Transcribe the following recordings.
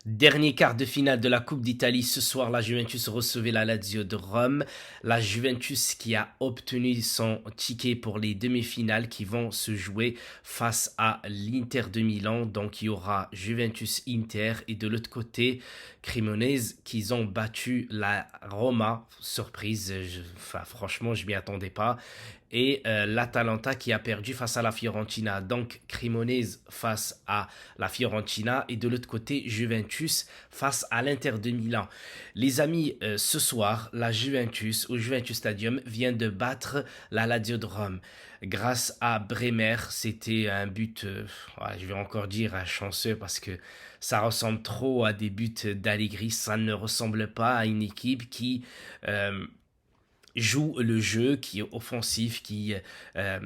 Dernier quart de finale de la Coupe d'Italie. Ce soir, la Juventus recevait la Lazio de Rome. La Juventus qui a obtenu son ticket pour les demi-finales qui vont se jouer face à l'Inter de Milan. Donc, il y aura Juventus-Inter et de l'autre côté, Cremonese qui ont battu la Roma. Surprise, franchement, je m'y attendais pas. Et l'Atalanta qui a perdu face à la Fiorentina. Donc, Cremonese face à la Fiorentina et de l'autre côté, Juventus face à l'Inter de Milan. Les amis, ce soir, la Juventus au Juventus Stadium vient de battre la Lazio de Rome. Grâce à Bremer, c'était un but, je vais encore dire un chanceux parce que ça ressemble trop à des buts d'Allegri. Ça ne ressemble pas à une équipe euh, joue le jeu, qui est offensif, euh,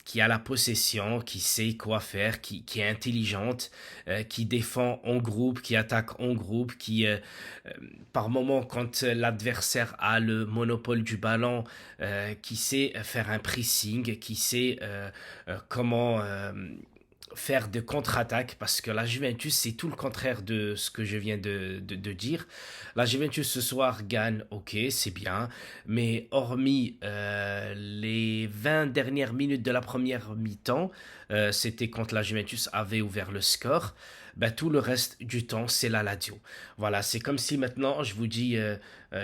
qui a la possession, qui sait quoi faire, qui est intelligente, qui défend en groupe, qui attaque en groupe, euh, par moment, quand l'adversaire a le monopole du ballon, qui sait faire un pressing, qui sait comment faire de contre-attaque parce que la Juventus, c'est tout le contraire de ce que je viens de dire. La Juventus ce soir gagne, ok, c'est bien, mais hormis les 20 dernières minutes de la première mi-temps, c'était quand la Juventus avait ouvert le score, ben, tout le reste du temps, c'est la Lazio. Voilà, c'est comme si maintenant je vous dis,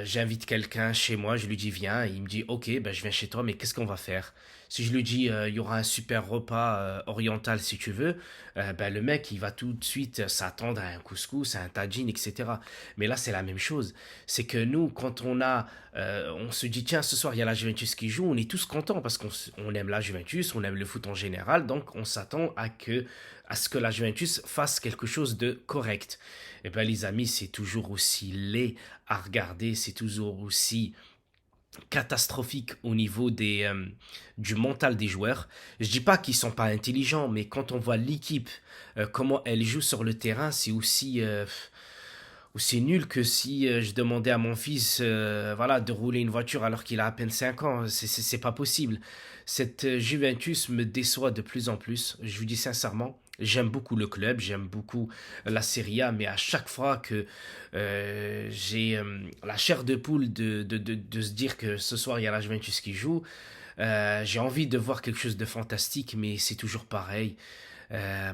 j'invite quelqu'un chez moi, je lui dis viens, et il me dit ok, ben, je viens chez toi, mais qu'est-ce qu'on va faire? Si je lui dis il y aura un super repas oriental si tu veux, ben, le mec il va tout de suite s'attendre à un couscous, à un tagine, etc. Mais là c'est la même chose. C'est que nous quand on se dit tiens ce soir il y a la Juventus qui joue, on est tous contents parce qu'on aime la Juventus, on aime le foot en général, donc on s'attend à ce que la Juventus fasse quelque chose de correct. Et ben les amis c'est toujours aussi laid à regarder, c'est toujours aussi catastrophique au niveau du mental des joueurs. Je dis pas qu'ils sont pas intelligents, mais quand on voit l'équipe, comment elle joue sur le terrain, c'est aussi nul que si je demandais à mon fils voilà, de rouler une voiture alors qu'il a à peine 5 ans. C'est pas possible. Cette Juventus me déçoit de plus en plus. Je vous dis sincèrement. J'aime beaucoup le club, j'aime beaucoup la Serie A, mais à chaque fois que j'ai la chair de poule de se dire que ce soir il y a la Juventus qui joue, j'ai envie de voir quelque chose de fantastique, mais c'est toujours pareil.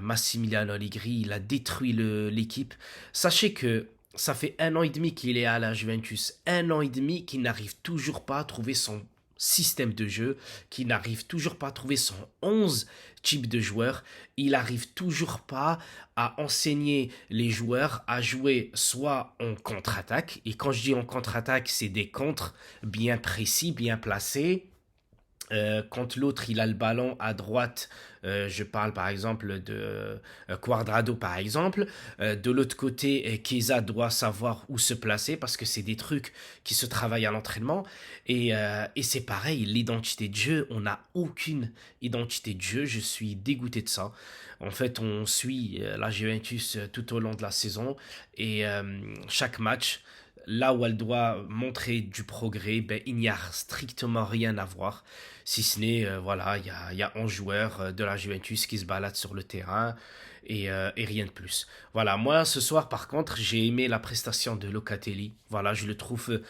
Massimiliano Allegri, il a détruit l'équipe. Sachez que ça fait 1 an et demi qu'il est à la Juventus. 1 an et demi qu'il n'arrive toujours pas à trouver son système de jeu, qu'il n'arrive toujours pas à trouver son 11 type de joueurs. Il n'arrive toujours pas à enseigner les joueurs à jouer soit en contre-attaque. Et quand je dis en contre-attaque, c'est des contres bien précis, bien placés quand l'autre il a le ballon à droite, je parle par exemple de Quadrado par exemple, de l'autre côté, Chiesa doit savoir où se placer parce que c'est des trucs qui se travaillent à l'entraînement et c'est pareil, l'identité de jeu, on n'a aucune identité de jeu, je suis dégoûté de ça. En fait, on suit la Juventus tout au long de la saison et chaque match, là où elle doit montrer du progrès, ben, il n'y a strictement rien à voir. Si ce n'est, voilà, il y a 11 joueurs de la Juventus qui se baladent sur le terrain et rien de plus. Voilà, moi ce soir par contre, j'ai aimé la prestation de Locatelli. Voilà, je le trouve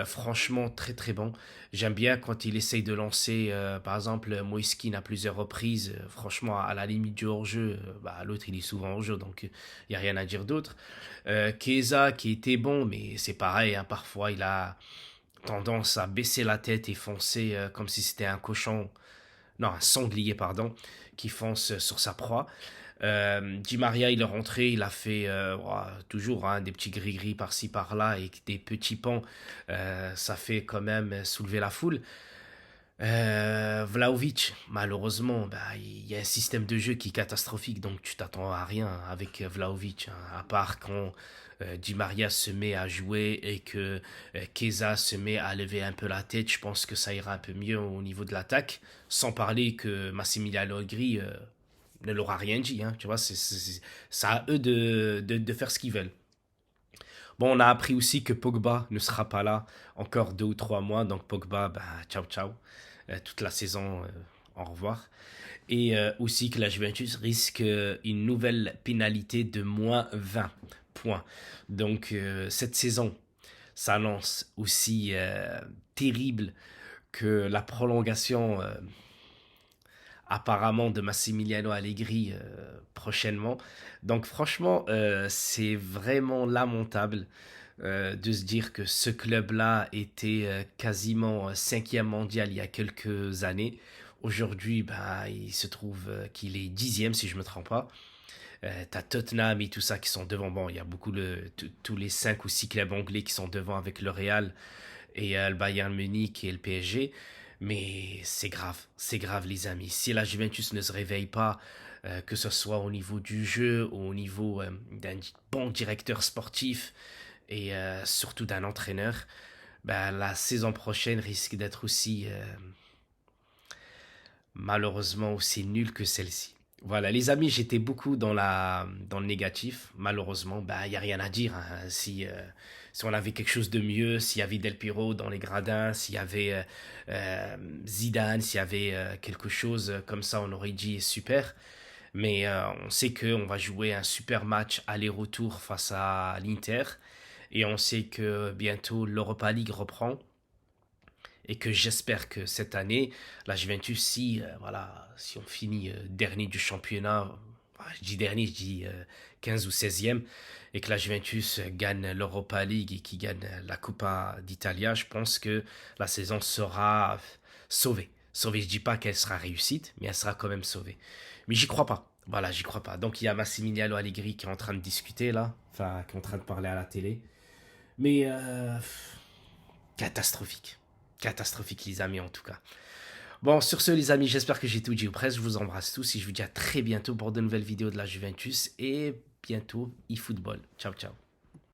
franchement très très bon. J'aime bien quand il essaye de lancer, par exemple, Moiskin à plusieurs reprises. Franchement, à la limite du hors-jeu, bah, l'autre il est souvent hors-jeu, donc il n'y a rien à dire d'autre. Chiesa qui était bon, mais c'est pareil, hein, parfois il a tendance à baisser la tête et foncer comme si c'était un cochon, non, un sanglier, pardon, qui fonce sur sa proie. Di Maria, il est rentré, il a fait toujours hein, des petits gris-gris par-ci par-là et des petits ponts, ça fait quand même soulever la foule. Vlahovic, malheureusement, bah, il y a un système de jeu qui est catastrophique, donc tu t'attends à rien avec Vlahovic, hein, à part quand Di Maria se met à jouer et que Chiesa se met à lever un peu la tête, je pense que ça ira un peu mieux au niveau de l'attaque, sans parler que Massimiliano Allegri ne leur a rien dit, hein, tu vois, c'est à eux de faire ce qu'ils veulent. Bon, on a appris aussi que Pogba ne sera pas là encore 2 ou 3 mois. Donc Pogba, bah, ciao ciao. Toute la saison, au revoir. Et aussi que la Juventus risque une nouvelle pénalité de -20 Point. Donc, cette saison s'annonce aussi terrible que la prolongation apparemment de Massimiliano Allegri prochainement. Donc franchement, c'est vraiment lamentable de se dire que ce club-là était quasiment cinquième mondial il y a quelques années. Aujourd'hui, bah, il se trouve qu'il est dixième si je me trompe pas. T'as Tottenham et tout ça qui sont devant. Bon, il y a beaucoup tous les 5 ou 6 clubs anglais qui sont devant avec le Real et le Bayern Munich et le PSG. Mais c'est grave les amis. Si la Juventus ne se réveille pas, que ce soit au niveau du jeu ou au niveau d'un bon directeur sportif et surtout d'un entraîneur, ben, la saison prochaine risque d'être aussi malheureusement aussi nulle que celle-ci. Voilà, les amis, j'étais beaucoup dans le négatif. Malheureusement, bah, il n'y a rien à dire, hein. Si on avait quelque chose de mieux, s'il y avait Del Piro dans les gradins, s'il y avait Zidane, s'il y avait quelque chose comme ça, on aurait dit super. Mais on sait qu'on va jouer un super match aller-retour face à l'Inter. Et on sait que bientôt l'Europa League reprend et que j'espère que cette année, la Juventus, si, voilà, si on finit dernier du championnat, je dis dernier, je dis 15 ou 16e, et que la Juventus gagne l'Europa League et qui gagne la Coppa d'Italia, je pense que la saison sera sauvée. Sauvée, je dis pas qu'elle sera réussite, mais elle sera quand même sauvée. Mais j'y crois pas. Voilà, j'y crois pas. Donc il y a Massimiliano Allegri qui est en train de discuter là, enfin, qui est en train de parler à la télé. Mais catastrophique. Catastrophique les amis en tout cas. Bon, sur ce les amis, j'espère que j'ai tout dit ou presque. Je vous embrasse tous et je vous dis à très bientôt pour de nouvelles vidéos de la Juventus et bientôt eFootball. Ciao ciao.